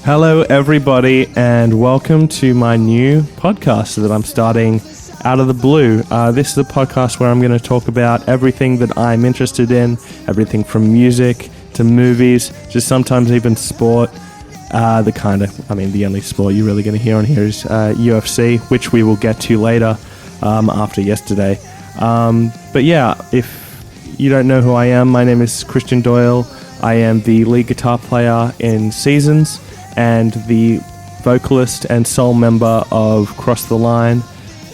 Hello, everybody, and welcome to my new podcast that I'm starting out of the blue. This is a podcast where I'm going to talk about everything that I'm interested in, everything from music to movies, just sometimes even sport. The only sport you're really going to hear on here is UFC, which we will get to later after yesterday. But yeah, if you don't know who I am, my name is Christian Doyle. I am the lead guitar player in SEVSONS and the vocalist and sole member of Cross the Line.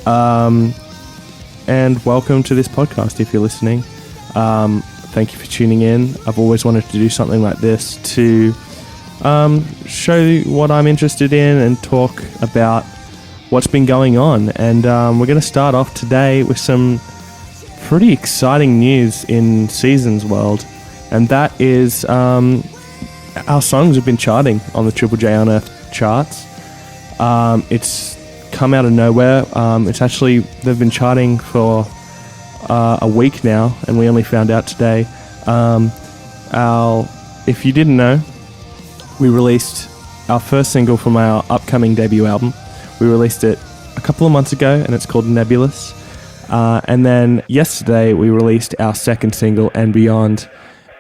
And welcome to this podcast if you're listening. Thank you for tuning in. I've always wanted to do something like this to show you what I'm interested in and talk about what's been going on. And we're going to start off today with some pretty exciting news in SEVSONS world. And that is our songs have been charting on the Triple J Unearthed charts. It's come out of nowhere. They've been charting for a week now, and we only found out today. If you didn't know, we released our first single from our upcoming debut album. We released it a couple of months ago, and it's called Nebulous. And then yesterday, we released our second single, And Beyond.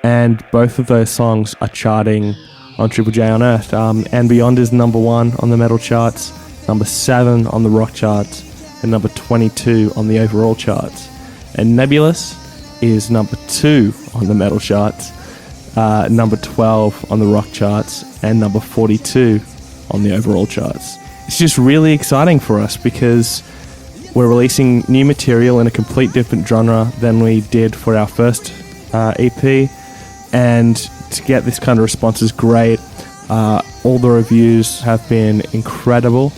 And both of those songs are charting on Triple J Unearthed. And Beyond is number 1 on the metal charts, number 7 on the rock charts, and number 22 on the overall charts. And Nebulous is number 2 on the metal charts, number 12 on the rock charts, and number 42 on the overall charts. It's just really exciting for us because we're releasing new material in a complete different genre than we did for our first EP. And to get this kind of response is great. All the reviews have been incredible.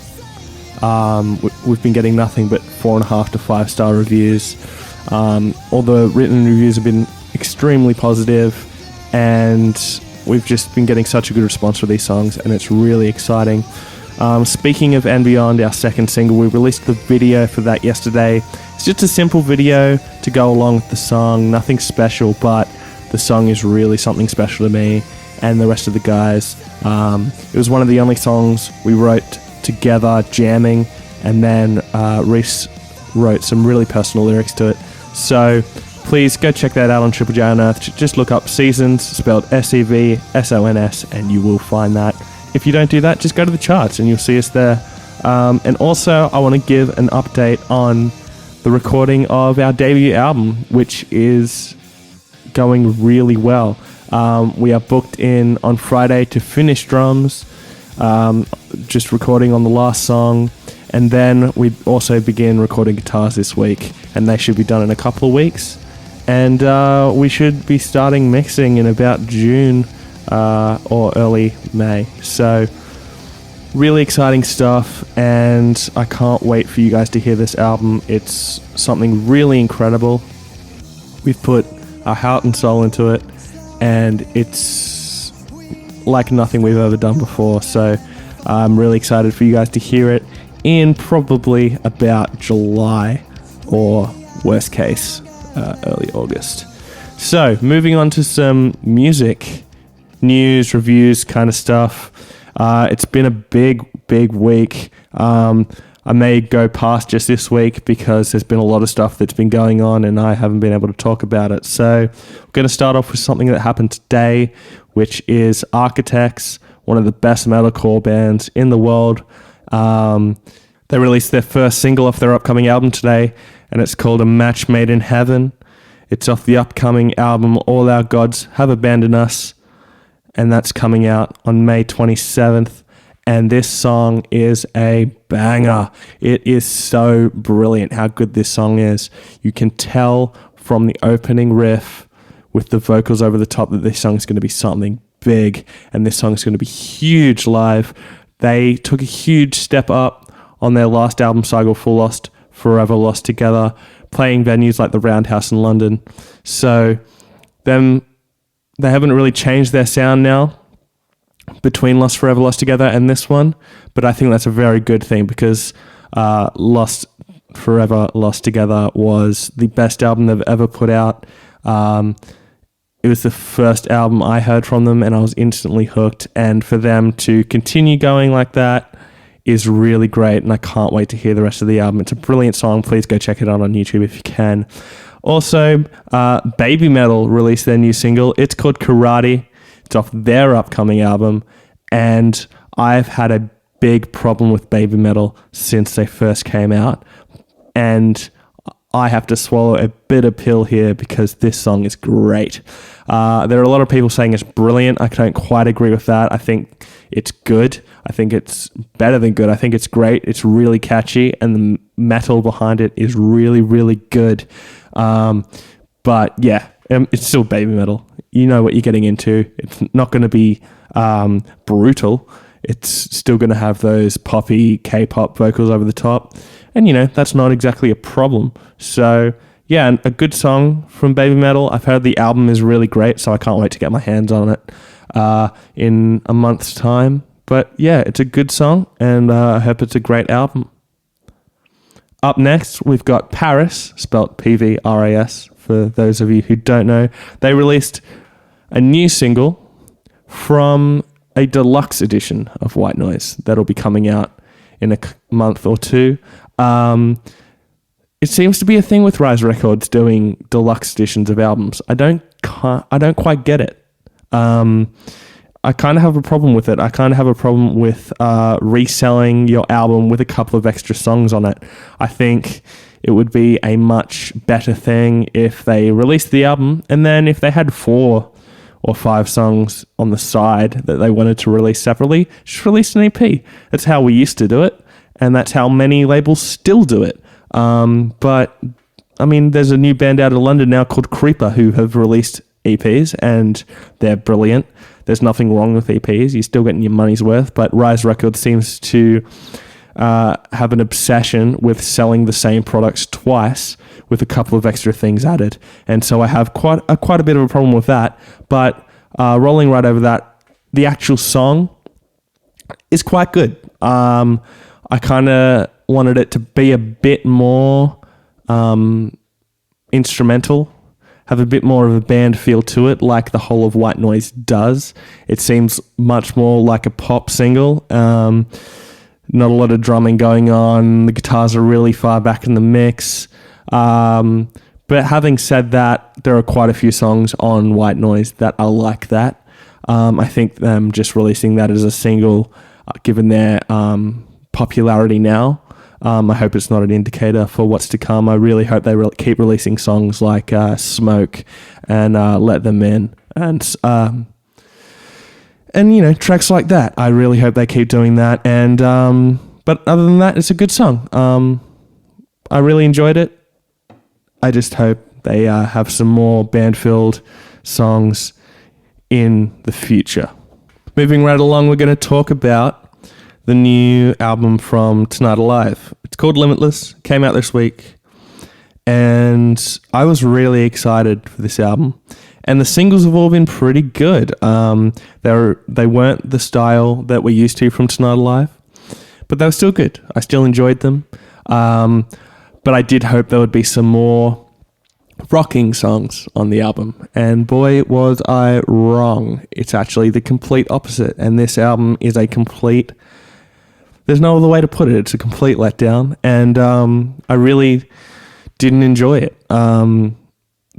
We've been getting nothing but 4.5 to 5-star reviews. All the written reviews have been extremely positive, and we've just been getting such a good response for these songs, and it's really exciting. Speaking of And Beyond, our second single, we released the video for that yesterday. It's just a simple video to go along with the song, nothing special, but the song is really something special to me and the rest of the guys. It was one of the only songs we wrote together, jamming, and then Reese wrote some really personal lyrics to it. So please go check that out on Triple J Unearthed. Just look up SEVSONS, spelled SEVSONS, and you will find that. If you don't do that, just go to the charts and you'll see us there. And also, I want to give an update on the recording of our debut album, which is going really well. We are booked in on Friday to finish drums, just recording on the last song, and then we also begin recording guitars this week, and they should be done in a couple of weeks, and we should be starting mixing in about June or early May. So really exciting stuff, and I can't wait for you guys to hear this album. It's something really incredible. We've put our heart and soul into it, and it's like nothing we've ever done before. So I'm really excited for you guys to hear it in probably about July, or worst case early August. So moving on to some music news, reviews kind of stuff. It's been a big week. I may go past just this week because there's been a lot of stuff that's been going on and I haven't been able to talk about it. So we're going to start off with something that happened today, which is Architects, one of the best metalcore bands in the world. They released their first single off their upcoming album today, and it's called A Match Made in Heaven. It's off the upcoming album All Our Gods Have Abandoned Us, and that's coming out on May 27th. And this song is a banger. It is so brilliant how good this song is. You can tell from the opening riff with the vocals over the top that this song is going to be something big, and this song is going to be huge live. They took a huge step up on their last album, Cycle Full Lost, Forever Lost Together, playing venues like the Roundhouse in London. So they haven't really changed their sound now between Lost Forever, Lost Together and this one, but I think that's a very good thing because Lost Forever, Lost Together was the best album they've ever put out. it was the first album I heard from them, and I was instantly hooked. And for them to continue going like that is really great, and I can't wait to hear the rest of the album. It's a brilliant song. Please go check it out on YouTube if you can. Also, Baby Metal released their new single. It's called Karate. It's off their upcoming album, and I've had a big problem with Baby Metal since they first came out, and I have to swallow a bitter pill here because this song is great. There are a lot of people saying it's brilliant. I don't quite agree with that. I think it's good. I think it's better than good. I think it's great. It's really catchy, and the metal behind it is really, really good. But yeah, it's still Baby Metal. You know what you're getting into. It's not going to be brutal. It's still going to have those poppy K-pop vocals over the top. And, that's not exactly a problem. So, yeah, a good song from Baby Metal. I've heard the album is really great, so I can't wait to get my hands on it in a month's time. But, yeah, it's a good song, and I hope it's a great album. Up next, we've got PVRIS, spelt PVRIS, for those of you who don't know. They released a new single from a deluxe edition of White Noise that'll be coming out in a month or two. It seems to be a thing with Rise Records doing deluxe editions of albums. I don't quite get it. I kind of have a problem with it. I kind of have a problem with reselling your album with a couple of extra songs on it. I think it would be a much better thing if they released the album, and then if they had 4 or 5 songs on the side that they wanted to release separately, just release an EP. That's how we used to do it, and that's how many labels still do it. But, I mean, there's a new band out of London now called Creeper who have released EPs, and they're brilliant. There's nothing wrong with EPs. You're still getting your money's worth, but Rise Records seems to have an obsession with selling the same products twice with a couple of extra things added. And so I have quite a bit of a problem with that. But rolling right over that, the actual song is quite good. I kind of wanted it to be a bit more instrumental, have a bit more of a band feel to it, like the whole of White Noise does. It seems much more like a pop single. Not a lot of drumming going on. The guitars are really far back in the mix. But having said that, there are quite a few songs on White Noise that are like that. I think them just releasing that as a single, given their popularity now, I hope it's not an indicator for what's to come. I really hope they keep releasing songs like Smoke and Let Them In, and tracks like that. I really hope they keep doing that. And but other than that, it's a good song. I really enjoyed it. I just hope they have some more band-filled songs in the future. Moving right along, we're going to talk about the new album from Tonight Alive. It's called Limitless. Came out this week. And I was really excited for this album. And the singles have all been pretty good. They weren't the style that we're used to from Tonight Alive, but they were still good. I still enjoyed them. But I did hope there would be some more rocking songs on the album. And boy, was I wrong. It's actually the complete opposite. And this album is a complete... There's no other way to put it. It's a complete letdown. And I really didn't enjoy it. The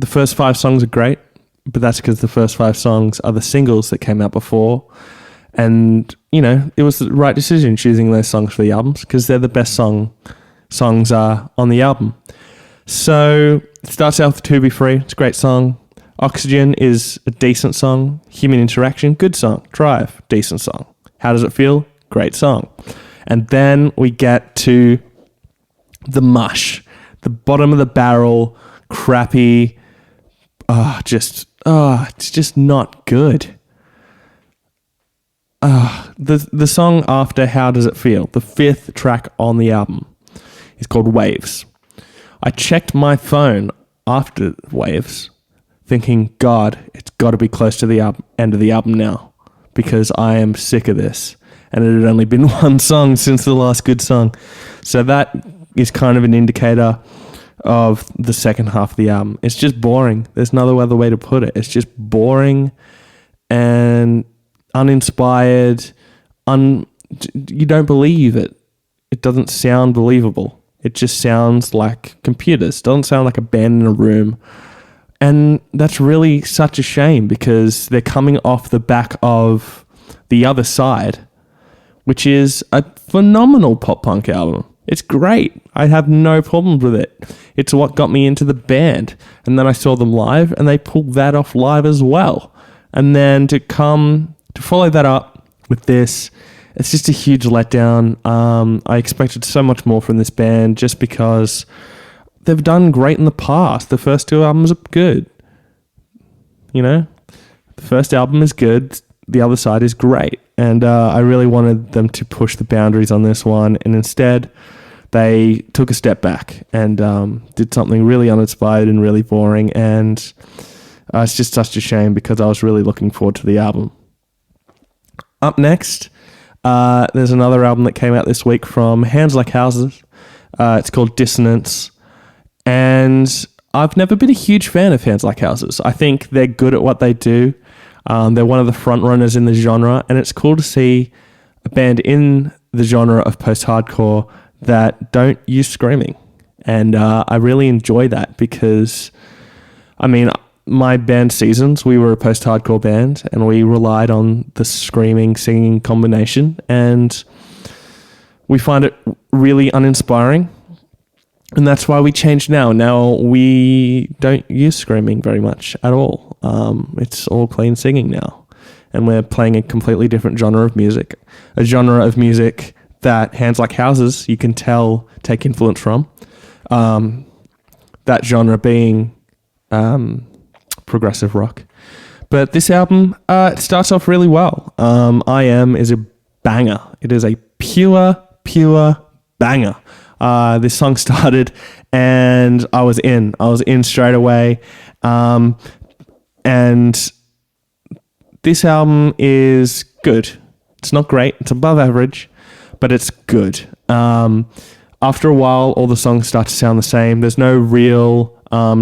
first 5 songs are great, but that's because the first 5 songs are the singles that came out before. And, it was the right decision choosing those songs for the albums because they're the best songs on the album. So it starts out with To Be Free. It's a great song. Oxygen is a decent song. Human Interaction, good song. Drive, decent song. How Does It Feel? Great song. And then we get to the mush, the bottom of the barrel, crappy, it's just not good. The song after How Does It Feel, the 5th track on the album, is called Waves. I checked my phone after Waves, thinking, God, it's got to be close to the end of the album now, because I am sick of this. And it had only been 1 song since the last good song. So that is kind of an indicator of the second half of the album. It's just boring. There's no other way to put it. It's just boring and uninspired. You don't believe it. It doesn't sound believable. It just sounds like computers. It doesn't sound like a band in a room. And that's really such a shame because they're coming off the back of The Other Side, which is a phenomenal pop punk album. It's great. I have no problems with it. It's what got me into the band. And then I saw them live and they pulled that off live as well. And then to follow that up with this, it's just a huge letdown. I expected so much more from this band just because they've done great in the past. The first two albums are good. You know? The first album is good. The Other Side is great. And I really wanted them to push the boundaries on this one. And instead, they took a step back and did something really uninspired and really boring. And it's just such a shame because I was really looking forward to the album. Up next, there's another album that came out this week from Hands Like Houses. It's called Dissonance. And I've never been a huge fan of Hands Like Houses. I think they're good at what they do. They're one of the front runners in the genre, and it's cool to see a band in the genre of post-hardcore that don't use screaming. And I really enjoy that because, I mean, my band Seasons, we were a post-hardcore band, and we relied on the screaming, singing combination, and we find it really uninspiring. And that's why we changed now. Now we don't use screaming very much at all. It's all plain singing now. And we're playing a completely different genre of music. A genre of music that Hands Like Houses, you can tell, take influence from. That genre being progressive rock. But this album, it starts off really well. I Am is a banger. It is a pure banger. This song started and I was in straight away. And this album is good. It's not great. It's above average, but it's good. After a while, all the songs start to sound the same. There's no real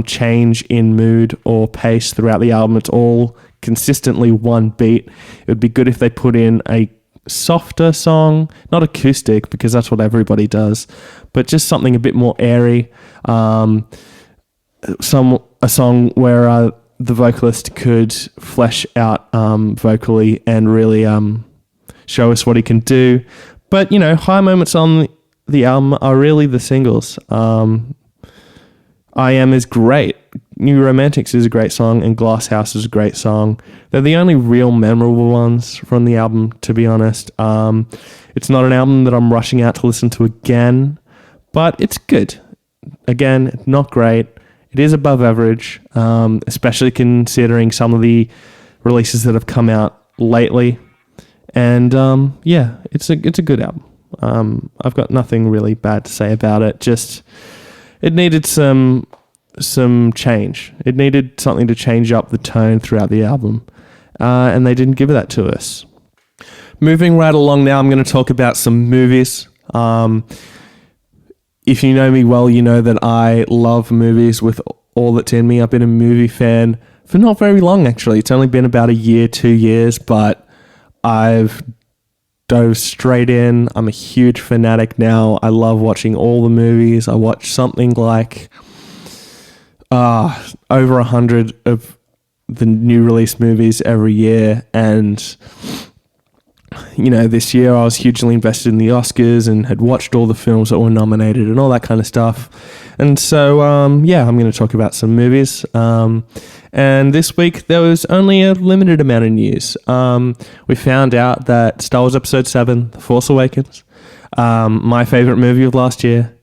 change in mood or pace throughout the album. It's all consistently one beat. It would be good if they put in a softer song, not acoustic because that's what everybody does, but just something a bit more airy. A song where the vocalist could flesh out vocally and really show us what he can do. But you know, high moments on the album are really the singles. I Am is great. New Romantics is a great song, and Glass House is a great song. They're the only real memorable ones from the album, to be honest. It's not an album that I'm rushing out to listen to again, but it's good. Again, not great. It is above average, especially considering some of the releases that have come out lately. And yeah, it's a good album. I've got nothing really bad to say about it. Just it needed some change. It needed something to change up the tone throughout the album, and they didn't give that to us. Moving right along now, I'm going to talk about some movies. If you know me well, you know that I love movies with all that's in me. I've been a movie fan for not very long, actually. It's only been about a year, 2 years, but I've dove straight in. I'm a huge fanatic now. I love watching all the movies. I watch something like over 100 of the new release movies every year, and you know, this year I was hugely invested in the Oscars and had watched all the films that were nominated and all that kind of stuff. And so yeah, I'm going to talk about some movies, and this week there was only a limited amount of news. We found out that Star Wars Episode 7, The Force Awakens, my favorite movie of last year.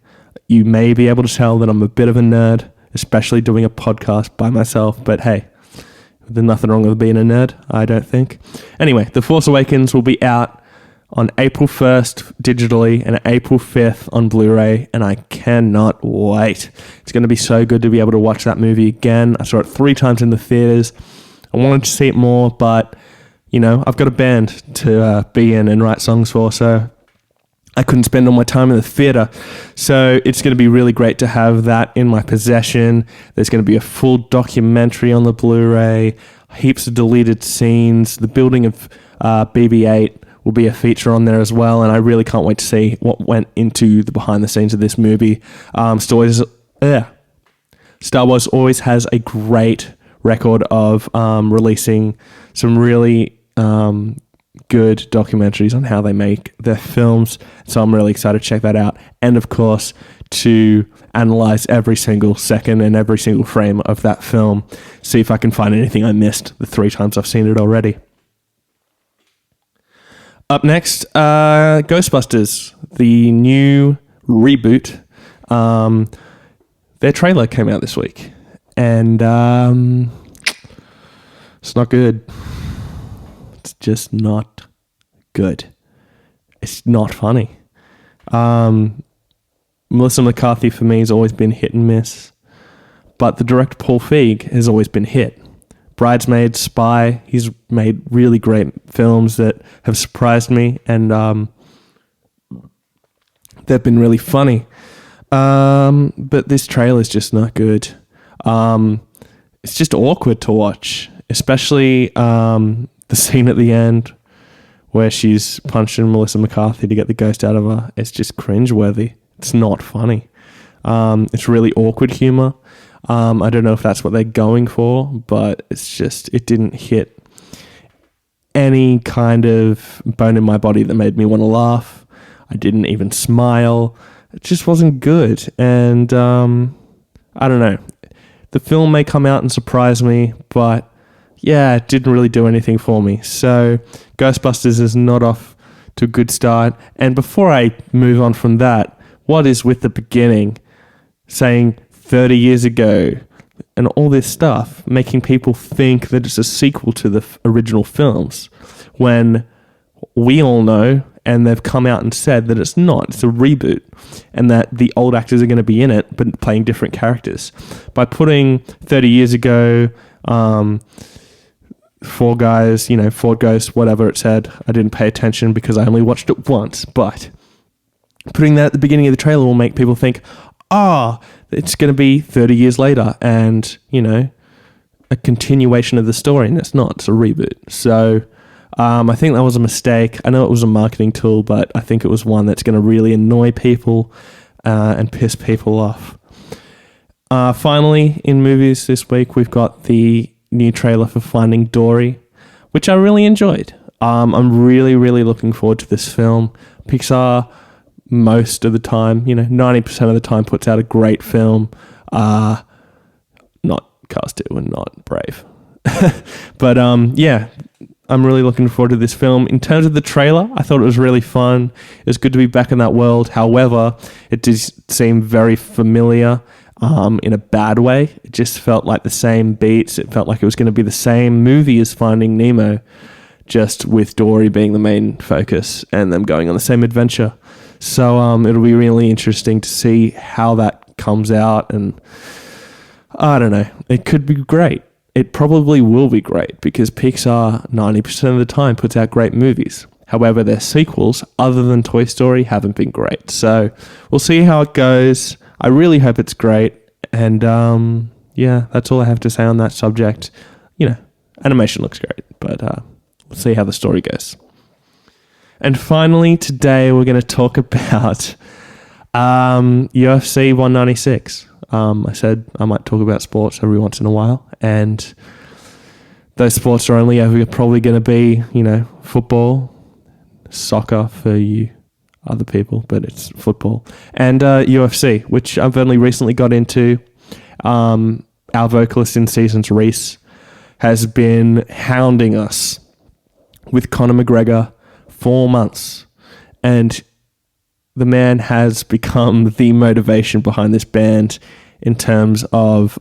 You may be able to tell that I'm a bit of a nerd, especially doing a podcast by myself, but hey, there's nothing wrong with being a nerd, I don't think. Anyway, The Force Awakens will be out on April 1st digitally and April 5th on Blu-ray, and I cannot wait. It's going to be so good to be able to watch that movie again. I saw it 3 times in the theaters. I wanted to see it more, but, you know, I've got a band to be in and write songs for, so I couldn't spend all my time in the theater. So it's going to be really great to have that in my possession. There's going to be a full documentary on the Blu-ray, heaps of deleted scenes. The building of BB-8 will be a feature on there as well, and I really can't wait to see what went into the behind the scenes of this movie. Star Wars always has a great record of releasing some really good documentaries on how they make their films, so I'm really excited to check that out, and of course to analyze every single second and every single frame of that film, see if I can find anything I missed the 3 times I've seen it already. Up next, Ghostbusters, the new reboot. Their trailer came out this week, and it's not good. It's just not good. It's not funny. Melissa McCarthy for me has always been hit and miss, but the director Paul Feig has always been hit. Bridesmaids, Spy, he's made really great films that have surprised me, and they've been really funny. But this trailer is just not good. It's just awkward to watch, especially the scene at the end where she's punching Melissa McCarthy to get the ghost out of her. It's just cringeworthy. It's not funny. It's really awkward humor. I don't know if that's what they're going for, but it didn't hit any kind of bone in my body that made me want to laugh. I didn't even smile. It just wasn't good. And I don't know. The film may come out and surprise me, but yeah, it didn't really do anything for me. So Ghostbusters is not off to a good start. And before I move on from that, what is with the beginning saying 30 years ago and all this stuff, making people think that it's a sequel to the original films, when we all know, and they've come out and said that it's not, it's a reboot, and that the old actors are going to be in it, but playing different characters. By putting 30 years ago, Four Guys, Ford Ghost, whatever it said, I didn't pay attention because I only watched it once, but putting that at the beginning of the trailer will make people think, it's going to be 30 years later and, a continuation of the story, and it's not. It's a reboot. So I think that was a mistake. I know it was a marketing tool, but I think it was one that's going to really annoy people and piss people off. Finally, in movies this week, we've got the new trailer for Finding Dory, which I really enjoyed. I'm really, really looking forward to this film. Pixar, most of the time, 90% of the time, puts out a great film. Not Cars 2 and not Brave. But yeah, I'm really looking forward to this film. In terms of the trailer, I thought it was really fun. It was good to be back in that world. However, it did seem very familiar in a bad way. It just felt like the same beats. It felt like it was going to be the same movie as Finding Nemo, just with Dory being the main focus and them going on the same adventure. So it'll be really interesting to see how that comes out, and I don't know. It could be great. It probably will be great because Pixar 90% of the time puts out great movies. However, their sequels, other than Toy Story, haven't been great. So we'll see how it goes. I really hope it's great. And yeah, that's all I have to say on that subject. Animation looks great, but we'll see how the story goes. And finally, today we're going to talk about UFC 196. I said I might talk about sports every once in a while, and those sports are only ever probably going to be, football, soccer for you other people, but it's football, and UFC, which I've only recently got into. Our vocalist in Seasons, Reese, has been hounding us with Conor McGregor 4 months, and the man has become the motivation behind this band in terms of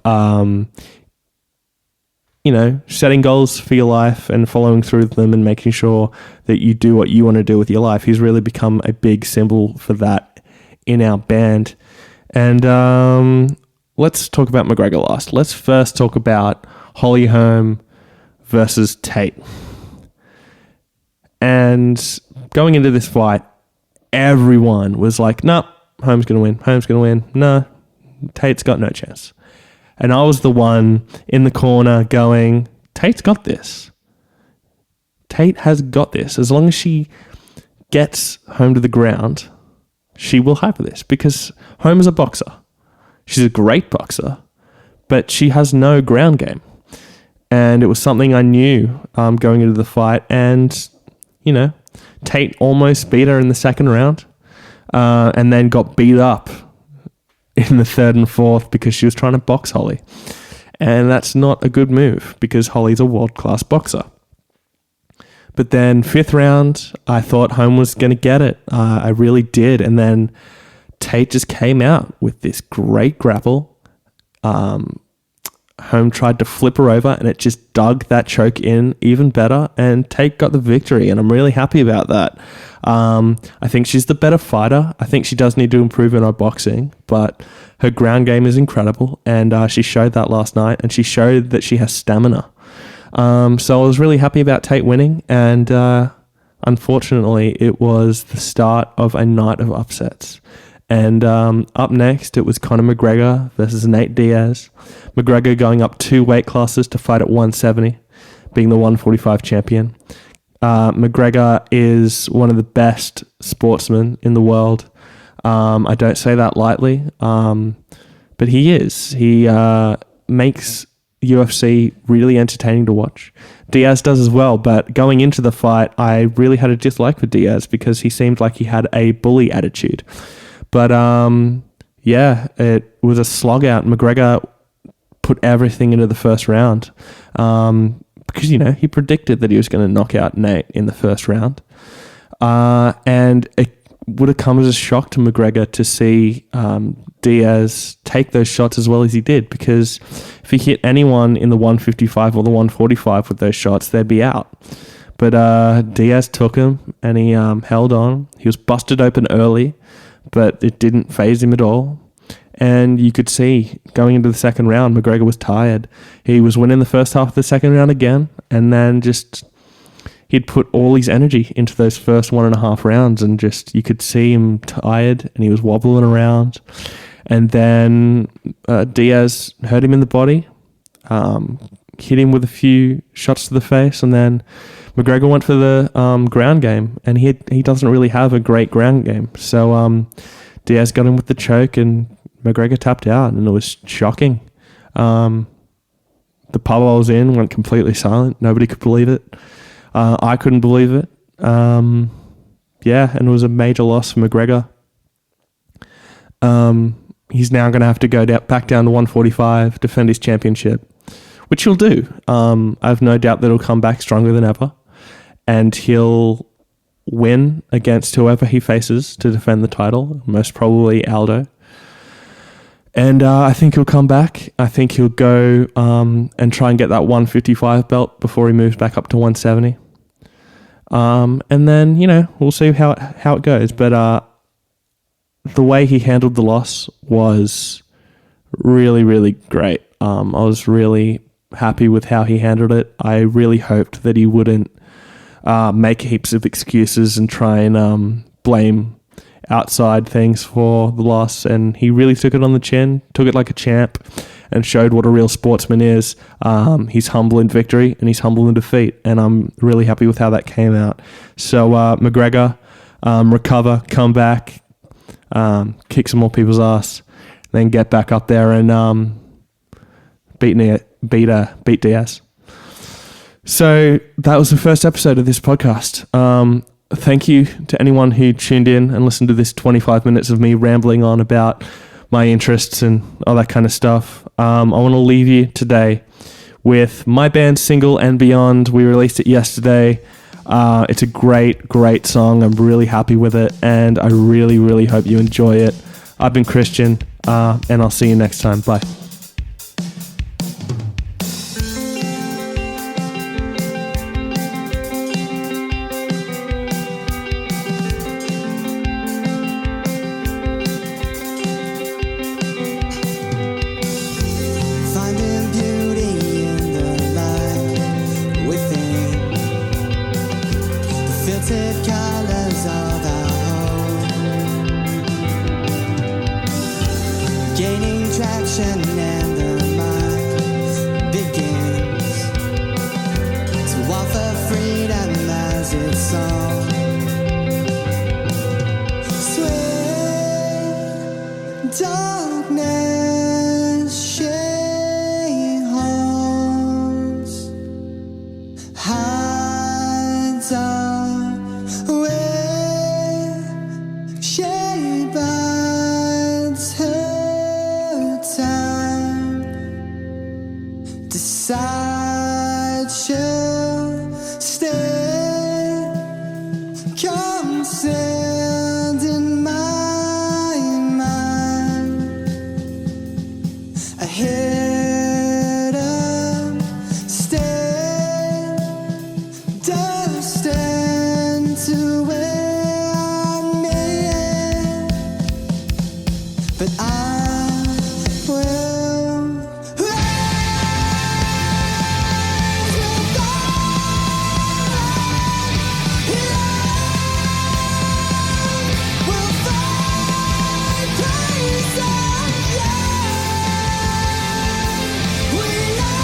setting goals for your life and following through them and making sure that you do what you want to do with your life. He's really become a big symbol for that in our band. And let's talk about McGregor last. Let's first talk about Holly Holm versus Tate. And going into this fight, everyone was like, nah, Holmes going to win. Holmes going to win. Nah, Tate's got no chance. And I was the one in the corner going, Tate's got this. Tate has got this. As long as she gets Holm to the ground, she will have this, because Holm is a boxer. She's a great boxer, but she has no ground game. And it was something I knew going into the fight. And, you know, Tate almost beat her in the second round and then got beat up in the third and fourth because she was trying to box Holly. And that's not a good move, because Holly's a world-class boxer. But then fifth round, I thought Holm was going to get it. I really did. And then Tate just came out with this great grapple. Holm tried to flip her over, and it just dug that choke in even better, and Tate got the victory, and I'm really happy about that. I think she's the better fighter. I think she does need to improve in her boxing, but her ground game is incredible, and she showed that last night, and she showed that she has stamina. So I was really happy about Tate winning, and unfortunately it was the start of a night of upsets. And up next, it was Conor McGregor versus Nate Diaz. McGregor going up 2 weight classes to fight at 170, being the 145 champion. McGregor is one of the best sportsmen in the world. I don't say that lightly, but he is. He makes UFC really entertaining to watch. Diaz does as well, but going into the fight, I really had a dislike for Diaz because he seemed like he had a bully attitude. But yeah, it was a slog out. McGregor put everything into the first round because, you know, he predicted that he was going to knock out Nate in the first round. And it would have come as a shock to McGregor to see Diaz take those shots as well as he did, because if he hit anyone in the 155 or the 145 with those shots, they'd be out. But Diaz took him, and he held on. He was busted open early, but it didn't faze him at all. And you could see going into the second round, McGregor was tired. He was winning the first half of the second round again, and then just he'd put all his energy into those first 1.5 rounds, and just you could see him tired, and he was wobbling around. And then Diaz hurt him in the body, hit him with a few shots to the face, and then McGregor went for the ground game, and he doesn't really have a great ground game. So Diaz got him with the choke, and McGregor tapped out, and it was shocking. The pub I was in went completely silent. Nobody could believe it. I couldn't believe it. Yeah, and it was a major loss for McGregor. He's now going to have to go back down to 145, defend his championship, which he'll do. I have no doubt that he'll come back stronger than ever, and he'll win against whoever he faces to defend the title, most probably Aldo. And I think he'll come back. I think he'll go and try and get that 155 belt before he moves back up to 170. And then, you know, we'll see how it goes. But the way he handled the loss was really, really great. I was really happy with how he handled it. I really hoped that he wouldn't make heaps of excuses and try and blame outside things for the loss, and he really took it on the chin, took it like a champ, and showed what a real sportsman is. He's humble in victory, and he's humble in defeat, and I'm really happy with how that came out. So McGregor, recover, come back, kick some more people's ass, then get back up there and beat Diaz. So that was the first episode of this podcast. Thank you to anyone who tuned in and listened to this 25 minutes of me rambling on about my interests and all that kind of stuff. I want to leave you today with my band's single, And Beyond. We released it yesterday. It's a great, great song. I'm really happy with it, and I really, really hope you enjoy it. I've been Christian, and I'll see you next time. Bye. Colors of our home. attraction and the mind begins to offer freedom as its song. Sweet darkness she haunts, hides away, she bides her time, decides she'll stay, concealed in my mind, a hidden state, destined to wear me, but I will rise with we'll find peace and we know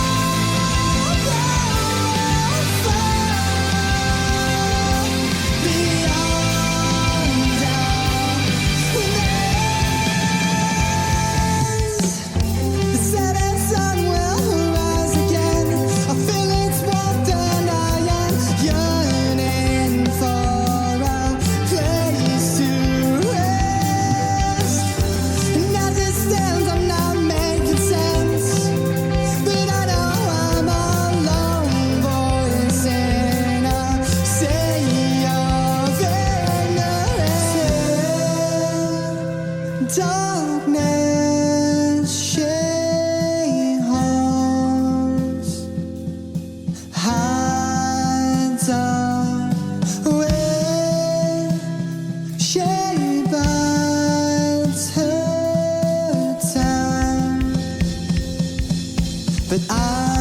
beyond the setting sun will rise again. I feel its warmth and I am yearning for a place to rest. And as it stands, I'm not making sense, but I know I'm a lone voice in a sea of ignorance. Darkness she haunts, hides away, she bides her time, but I